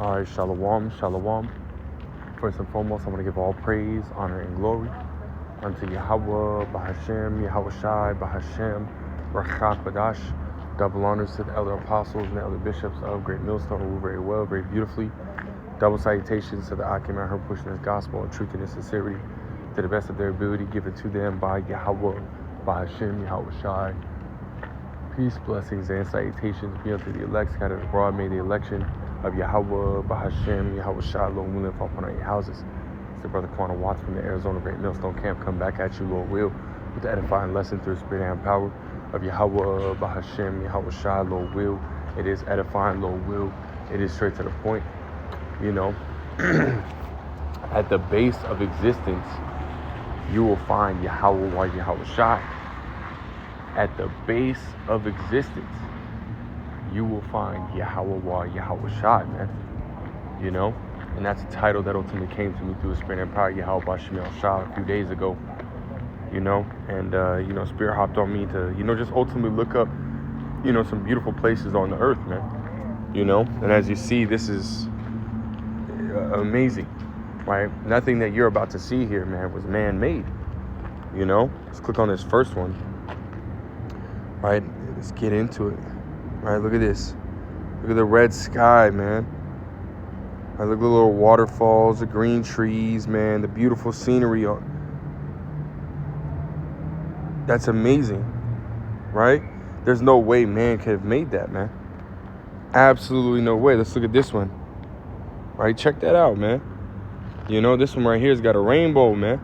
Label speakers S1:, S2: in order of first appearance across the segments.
S1: All right, shalom, shalom. First and foremost, I want to give all praise, honor, and glory unto YAHAWAH, BaHashem, YAHAWASHI, BaHashem, Rachak Badash. Double honors to the elder apostles and the elder bishops of Great Millstone, who rule very well, very beautifully. Double salutations to the Akim and her pushing this gospel and truth and sincerity to the best of their ability, given to them by YAHAWAH, BaHashem, YAHAWASHI. Peace, blessings, and salutations be unto the elect scattered abroad. May the election of YAHAWAH, BaHashem, YAHAWASHI, Lord willing, fall upon our houses. It's the brother Quanah Watts from the Arizona Great Millstone Camp. Come back at you, Lord will, with the edifying lesson through the spirit and power of YAHAWAH, BaHashem, YAHAWASHI, Lord will. It is edifying, Lord will. It is straight to the point. You know, at the base of existence, you will find YAHAWAH, YAHAWASHI. At the base of existence, you will find YAHAWAH, YAHAWASHI, man. You know? And that's a title that ultimately came to me through the Spirit and Power, YAHAWASHI, a few days ago. You know? And, Spirit hopped on me to, just ultimately look up, some beautiful places on the earth, man. You know? And as you see, this is amazing, right? Nothing that you're about to see here, man, was man-made. You know? Let's click on this first one. Right, let's get into it. Right, look at this. Look at the red sky, man. Right, look at the little waterfalls, the green trees, man, the beautiful scenery. That's amazing, right? There's no way man could have made that, man. Absolutely no way. Let's look at this one. Right, check that out, man. This one right here has got a rainbow, man,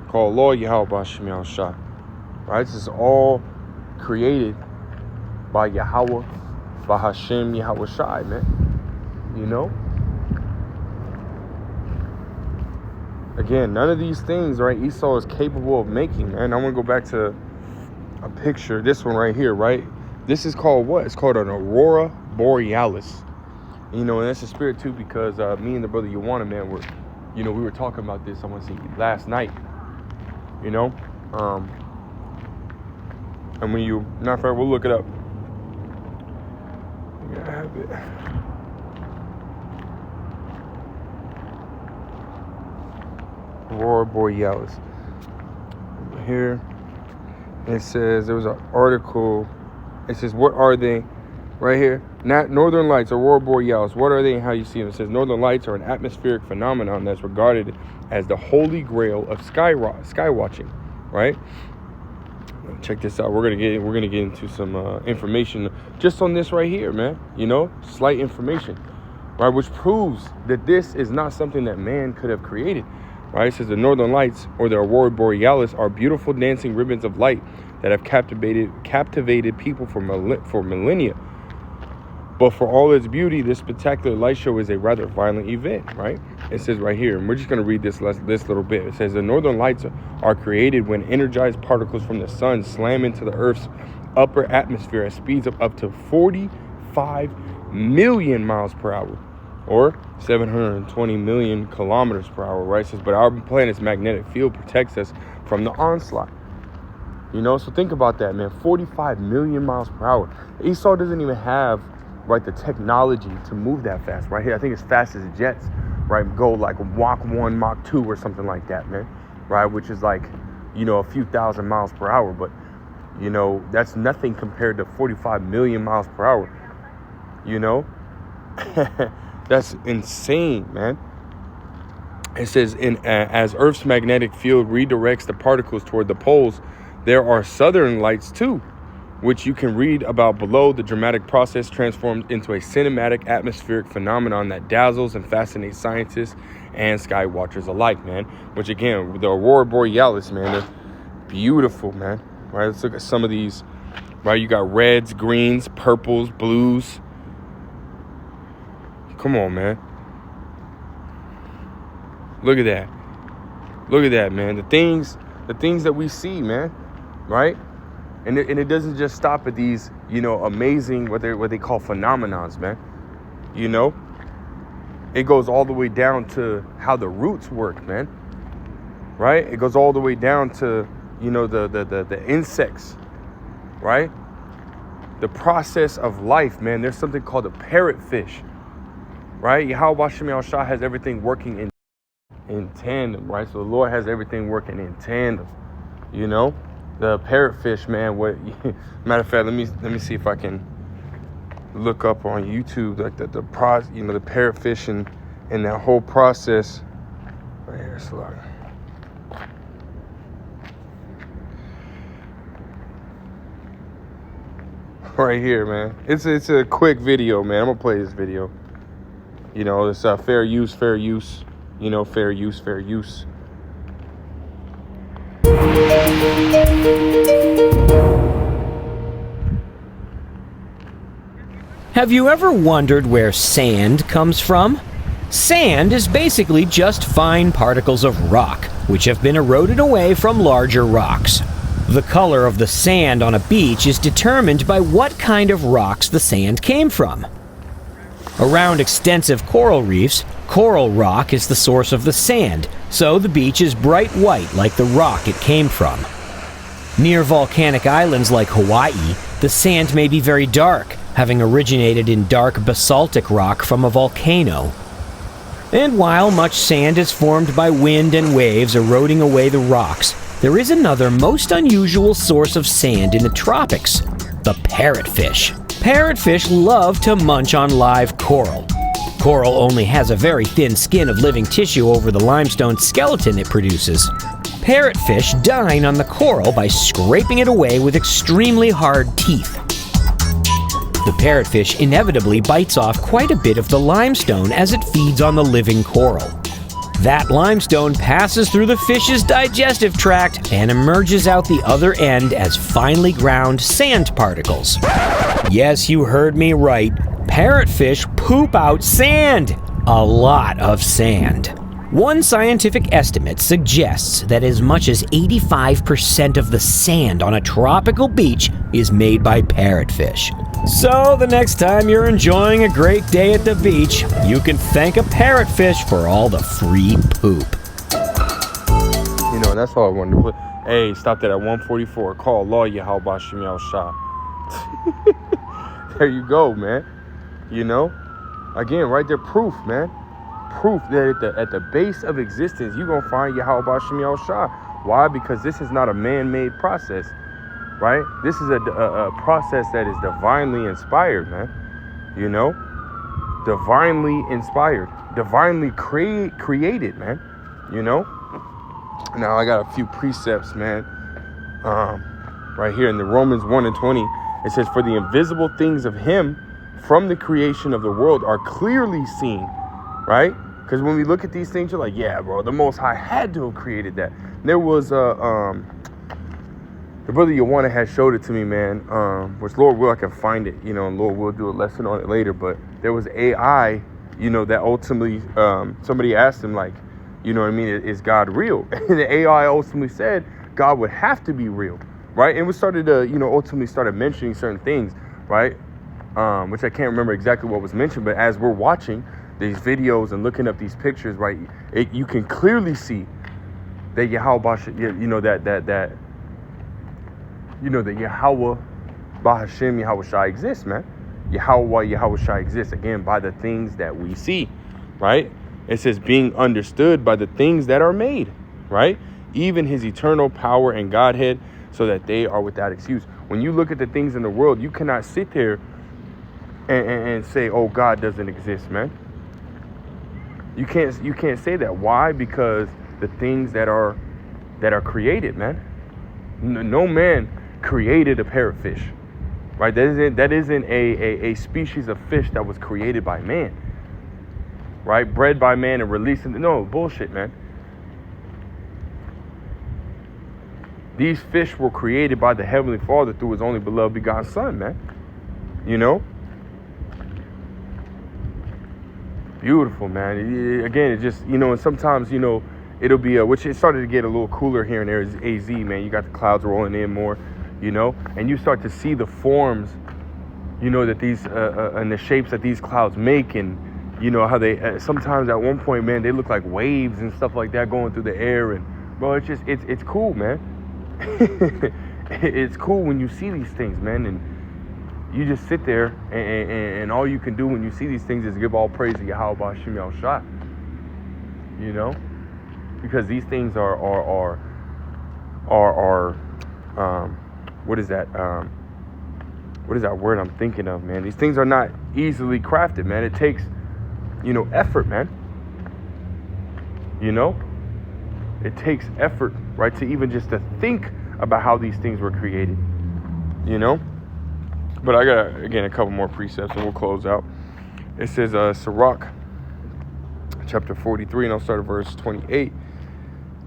S1: called Lord YAHAWAH. Right, this is all created by YAHAWAH, BaHashem, YAHAWASHI, man. Again, none of these things, right, Esau is capable of making, man. I'm going to go back to a picture, this one right here, right? This is called what? It's called an aurora borealis. And that's the spirit, too, because me and the brother Yawana, man, we were talking about this, I want to say, last night, and when matter of fact, we'll look it up. I have it. Aurora Borealis. Here, it says, there was an article. It says, what are they? Right here. Northern Lights, Aurora Borealis. What are they and how you see them? It says, Northern Lights are an atmospheric phenomenon that's regarded as the holy grail of sky watching. Right? Check this out. We're gonna get into some information just on this right here, man. Slight information, right? Which proves that this is not something that man could have created, right? It says the Northern Lights, or the Aurora Borealis, are beautiful dancing ribbons of light that have captivated people for millennia. But for all its beauty, this spectacular light show is a rather violent event, right? It says right here, and we're just going to read this little bit. It says the Northern Lights are created when energized particles from the sun slam into the Earth's upper atmosphere at speeds of up to 45 million miles per hour, or 720 million kilometers per hour, right? It says, but our planet's magnetic field protects us from the onslaught. So think about that, man. 45 million miles per hour. Esau doesn't even have, right, the technology to move that fast, right? Here, I think it's fast as jets, right? Go like Mach 1, Mach 2 or something like that, man, right? Which is like, a few thousand miles per hour. But, that's nothing compared to 45 million miles per hour, That's insane, man. It says, as Earth's magnetic field redirects the particles toward the poles, there are southern lights too, which you can read about below. The dramatic process transforms into a cinematic atmospheric phenomenon that dazzles and fascinates scientists and sky watchers alike, man. Which again, the Aurora Borealis, man, they're beautiful, man. Right, let's look at some of these. Right, you got reds, greens, purples, blues. Come on, man. Look at that. Look at that, man. The things that we see, man. Right? And it doesn't just stop at these, amazing, what they call phenomenons, man. It goes all the way down to how the roots work, man. Right? It goes all the way down to, the insects, right? The process of life, man. There's something called a parrotfish, right? YAHAWASHI has everything working in tandem, right? So the Lord has everything working in tandem, you know? The parrotfish, man, what matter of fact, let me see if I can look up on YouTube like the parrotfish and that whole process. Right here, slow. Right here, man. It's a quick video, man. I'm gonna play this video. You know, it's fair use. You know, fair use.
S2: Have you ever wondered where sand comes from? Sand is basically just fine particles of rock, which have been eroded away from larger rocks. The color of the sand on a beach is determined by what kind of rocks the sand came from. Around extensive coral reefs, coral rock is the source of the sand, so the beach is bright white like the rock it came from. Near volcanic islands like Hawaii, the sand may be very dark, having originated in dark basaltic rock from a volcano. And while much sand is formed by wind and waves eroding away the rocks, there is another most unusual source of sand in the tropics, the parrotfish. Parrotfish love to munch on live coral. Coral only has a very thin skin of living tissue over the limestone skeleton it produces. Parrotfish dine on the coral by scraping it away with extremely hard teeth. The parrotfish inevitably bites off quite a bit of the limestone as it feeds on the living coral. That limestone passes through the fish's digestive tract and emerges out the other end as finely ground sand particles. Yes, you heard me right. Parrotfish poop out sand! A lot of sand. One scientific estimate suggests that as much as 85% of the sand on a tropical beach is made by parrotfish. So the next time you're enjoying a great day at the beach, you can thank a parrotfish for all the free poop.
S1: You know, that's all I wanted to put. Hey, stopped it at 144. Call Law YAHAWASHI. There you go, man. You know, again, right there, proof, man. Proof that at the base of existence, you're going to find YAHAWASHI. Why? Because this is not a man-made process, right? This is a process that is divinely inspired, man. You know? Divinely inspired. Divinely created, man. You know? Now, I got a few precepts, man. Right here in the Romans 1:20, it says, "For the invisible things of him from the creation of the world are clearly seen," right? Because when we look at these things, you're like, yeah, bro, the Most High had to have created that. There was the brother Yawana had showed it to me, man. Which Lord will, I can find it, you know, and Lord will do a lesson on it later. But there was AI, you know, that ultimately somebody asked him, like, you know what I mean, is God real? And the AI ultimately said God would have to be real, right? And we started to, you know, ultimately started mentioning certain things, right? Which I can't remember exactly what was mentioned, but as we're watching these videos and looking up these pictures, right, you can clearly see that Yahweh, you know, that you know, that Yahweh, Bahashem, Yahawashai exists, man. YAHAWAH, Yahawashai exists, again, by the things that we see, right? It says being understood by the things that are made, right? Even his eternal power and Godhead, so that they are without excuse. When you look at the things in the world, you cannot sit there and say, oh, God doesn't exist, man. You can't say that. Why? Because the things that are created, man. No man created a parrotfish, right? That isn't a species of fish that was created by man, right? Bred by man and released. No, bullshit, man. These fish were created by the Heavenly Father through his only beloved begotten Son, man. You know? Beautiful, man. Again, it just, you know, and sometimes, you know, it'll be which it started to get a little cooler here and there. Is AZ, man. You got the clouds rolling in more, you know, and you start to see the forms, you know, that these and the shapes that these clouds make, and you know how they sometimes at one point, man, they look like waves and stuff like that going through the air, and bro, it's just it's cool, man. It's cool when you see these things, man, and you just sit there and all you can do when you see these things is give all praise to YAHAWASHI YAHAWASHI. You know, because these things are what is that? What is that word I'm thinking of, man? These things are not easily crafted, man. It takes, effort, man. It takes effort, right, to even just to think about how these things were created, But I got, again, a couple more precepts and we'll close out. It says, Sirach, chapter 43, and I'll start at verse 28.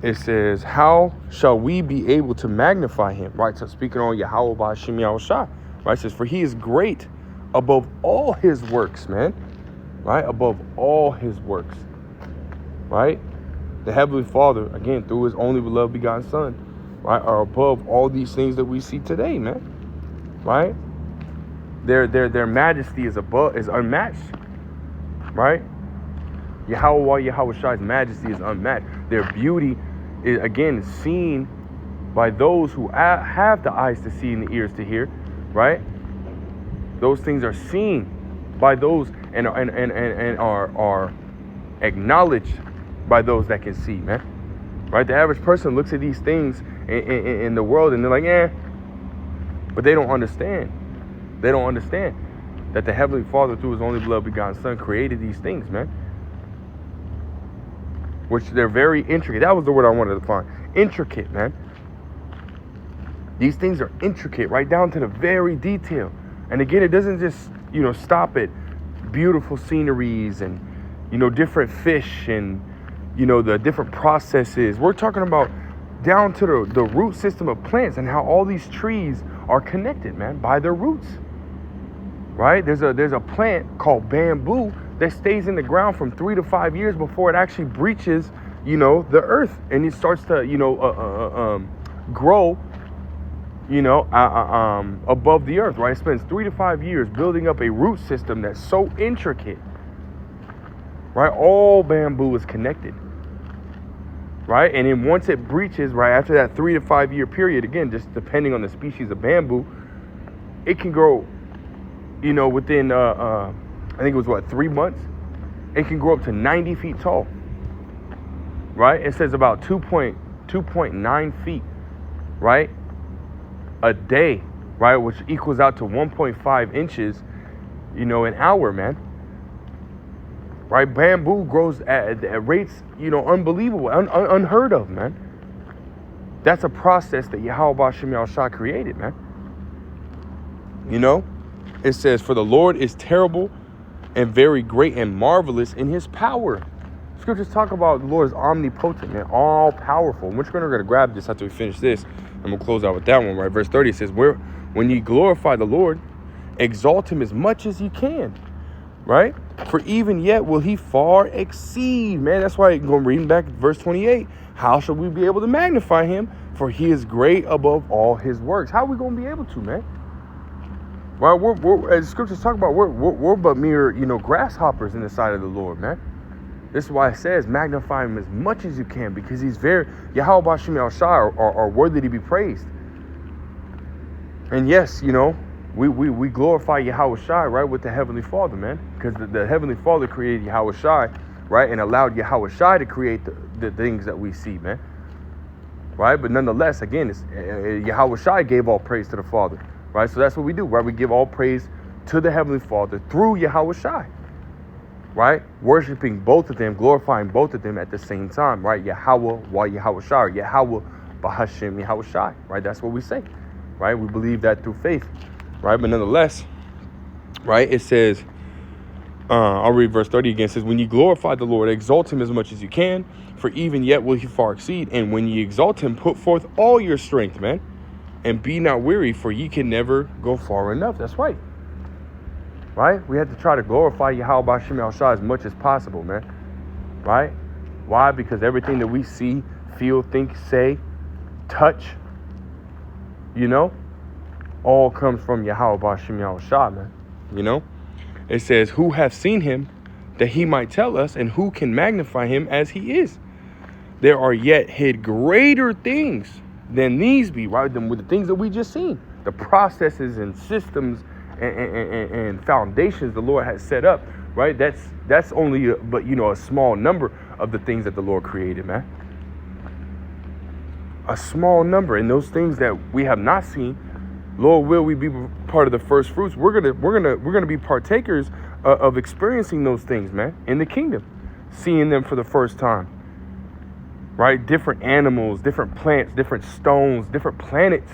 S1: It says, how shall we be able to magnify him? Right, so speaking on YAHAWAH BaHashem YAHAWASHI, right, it says, for he is great above all his works, man. Right, above all his works. Right? The Heavenly Father, again, through his only beloved begotten Son, right, are above all these things that we see today, man. Right? Their majesty is unmatched. Right? YAHAWAH YAHAWASHI's majesty is unmatched. Their beauty is, again, seen by those who have the eyes to see and the ears to hear. Right? Those things are seen by those and are acknowledged by those that can see, man. Right? The average person looks at these things in the world and they're like, but they don't understand. They don't understand that the Heavenly Father, through his only beloved begotten Son, created these things, man. Which they're very intricate. That was the word I wanted to find. Intricate, man. These things are intricate, right down to the very detail. And again, it doesn't just, stop at beautiful sceneries and, different fish and, the different processes. We're talking about down to the root system of plants and how all these trees are connected, man, by their roots. Right? There's a plant called bamboo that stays in the ground from 3 to 5 years before it actually breaches, the earth, and it starts to, grow, above the earth. Right? It spends 3 to 5 years building up a root system that's so intricate. Right? All bamboo is connected. Right? And then once it breaches, right, after that 3 to 5 year period, again, just depending on the species of bamboo, it can grow, within, I think it was 3 months, it can grow up to 90 feet tall. Right? It says about 2.9 feet, right, a day, right, which equals out to 1.5 inches, an hour, man. Right? Bamboo grows at rates, unbelievable, unheard of, man. That's a process that YAHAWAH BaHashem YAHAWASHI created, man. It says, for the Lord is terrible and very great and marvelous in his power. Scriptures talk about the Lord is omnipotent, man, all powerful. We're going to grab this after we finish this, and we'll close out with that one, right? Verse 30 says, when ye glorify the Lord, exalt him as much as ye can. Right? For even yet will he far exceed. Man, that's why I'm going to read back verse 28. How shall we be able to magnify him? For he is great above all his works. How are we going to be able to, man? Right? We're as scriptures talk about, we're but mere, grasshoppers in the sight of the Lord, man. This is why it says magnify him as much as you can, because he's very, YAHAWAH BaHashem YAHAWASHI are worthy to be praised. And yes, we glorify YAHAWASHI, right, with the Heavenly Father, man, because the Heavenly Father created YAHAWASHI, right, and allowed YAHAWASHI to create the things that we see, man, right? But nonetheless, again, YAHAWASHI gave all praise to the Father, right? So that's what we do, right? We give all praise to the Heavenly Father through YAHAWASHI, right? Worshiping both of them, glorifying both of them at the same time, right? YAHAWAH YAHAWASHI, or YAHAWAH BaHashem YAHAWASHI, right? That's what we say, right? We believe that through faith. Right, but nonetheless, right, it says, I'll read verse 30 again. It says, when ye glorify the Lord, exalt him as much as you can, for even yet will he far exceed. And when ye exalt him, put forth all your strength, man, and be not weary, for ye can never go far enough. That's right. Right? We have to try to glorify YAHAWAH BaHashem YAHAWASHI as much as possible, man. Right? Why? Because everything that we see, feel, think, say, touch, all comes from YAHAWAH BaHashem YAHAWASHI, man. It says, who hath seen him that he might tell us, and who can magnify him as he is? There are yet hid greater things than these be, right? Than with the things that we just seen. The processes and systems and foundations the Lord has set up, right? That's only a small number of the things that the Lord created, man. A small number, and those things that we have not seen, Lord, will we be part of the first fruits? We're gonna be partakers of experiencing those things, man, in the kingdom, seeing them for the first time, right? Different animals, different plants, different stones, different planets,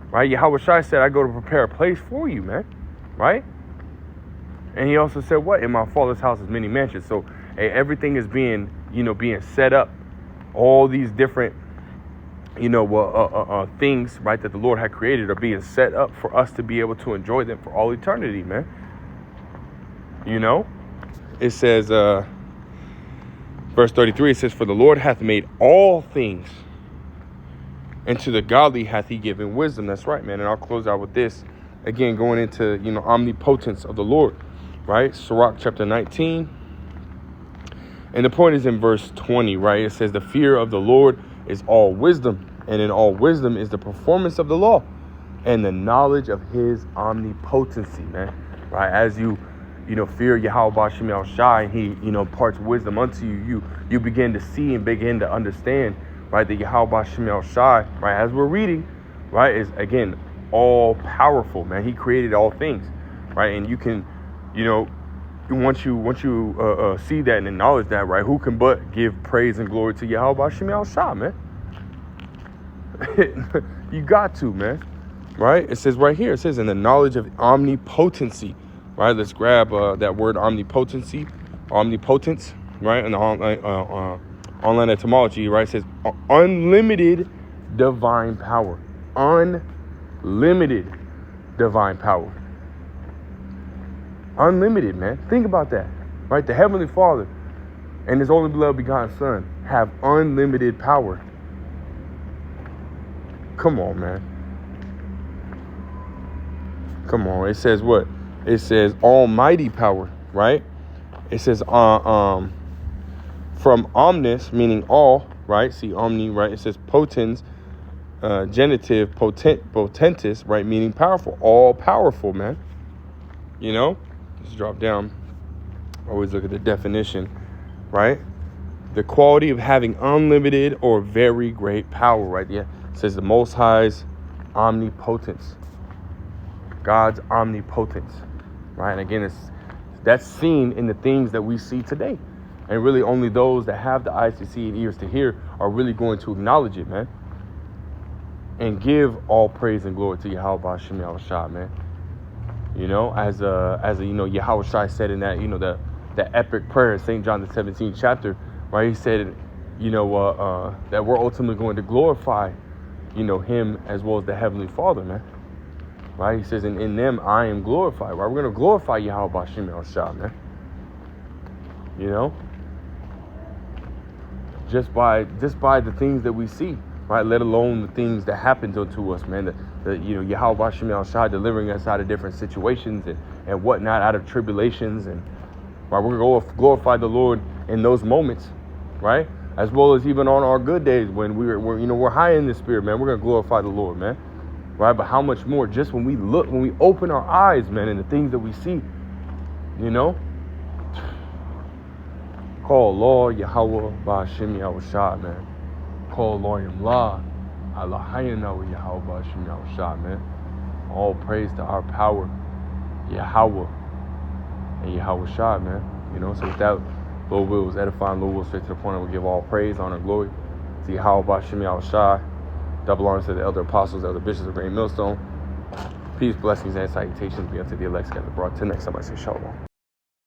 S1: right? Yahawashi said, I go to prepare a place for you, man, right? And he also said, what? In my Father's house is many mansions. So hey, everything is being set up. All these different, things, right, that the Lord had created are being set up for us to be able to enjoy them for all eternity, man. It says, verse 33, it says, for the Lord hath made all things, and to the godly hath he given wisdom. That's right, man. And I'll close out with this. Again, going into, omnipotence of the Lord, right? Sirach chapter 19. And the point is in verse 20, right? It says, the fear of the Lord is all wisdom, and in all wisdom is the performance of the law and the knowledge of his omnipotency, man. Right? As you fear YAHAWASHI, and he, imparts wisdom unto you, you begin to see and begin to understand, right, that YAHAWASHI, right, as we're reading, right, is again all powerful, man. He created all things, right? And you can, once you see that and acknowledge that, right, who can but give praise and glory to YAHAWASHI, man? You got to, man, right? It says right here, it says in the knowledge of omnipotency, right? Let's grab that word omnipotence, right? In the online etymology, right? It says unlimited divine power. Unlimited divine power. Unlimited, man. Think about that, right? The Heavenly Father and his only beloved begotten Son have unlimited power. Come on, man. Come on. It says what? It says almighty power, right? It says from omnis, meaning all, right? See, omni, right? It says potens, genitive, potentis, right? Meaning powerful, all powerful, man. Let's drop down. Always look at the definition, right? The quality of having unlimited or very great power, right? Yeah. It says the Most High's omnipotence. God's omnipotence, right? And again, that's seen in the things that we see today. And really only those that have the eyes to see and ears to hear are really going to acknowledge it, man. And give all praise and glory to YAHAWASHI, man. As Yahawashi said in that, the epic prayer in St. John the 17th chapter, right? He said, that we're ultimately going to glorify, him as well as the Heavenly Father, man. Right? He says, in them I am glorified. Right? We're going to glorify YAHAWASHI, man. Just by the things that we see, right? Let alone the things that happen to us, man. YAHAWASHI delivering us out of different situations and whatnot, out of tribulations, and right, we're going to glorify the Lord in those moments, right? As well as even on our good days when we're high in the spirit, man. We're going to glorify the Lord, man. Right? But how much more just when we open our eyes, man, and the things that we see, Call Allah, Yahweh, Ba'ashim, Yahawashi, man. Call Allah, Yamla, Allahayana, wa Yahweh, Ba'ashim, Yahawashi, man. All praise to our power, Yahweh and Yahawashi, man. So with that, Lord will was edifying, Lord will straight to the point, and we'll give all praise, honor, and glory to Yahweh, Ba'ashim, Yahawashi. Double honors to the elder apostles, elder bishops of Great Millstone. Peace, blessings, and salutations be unto the elect scattered abroad. Till next time, I say shalom.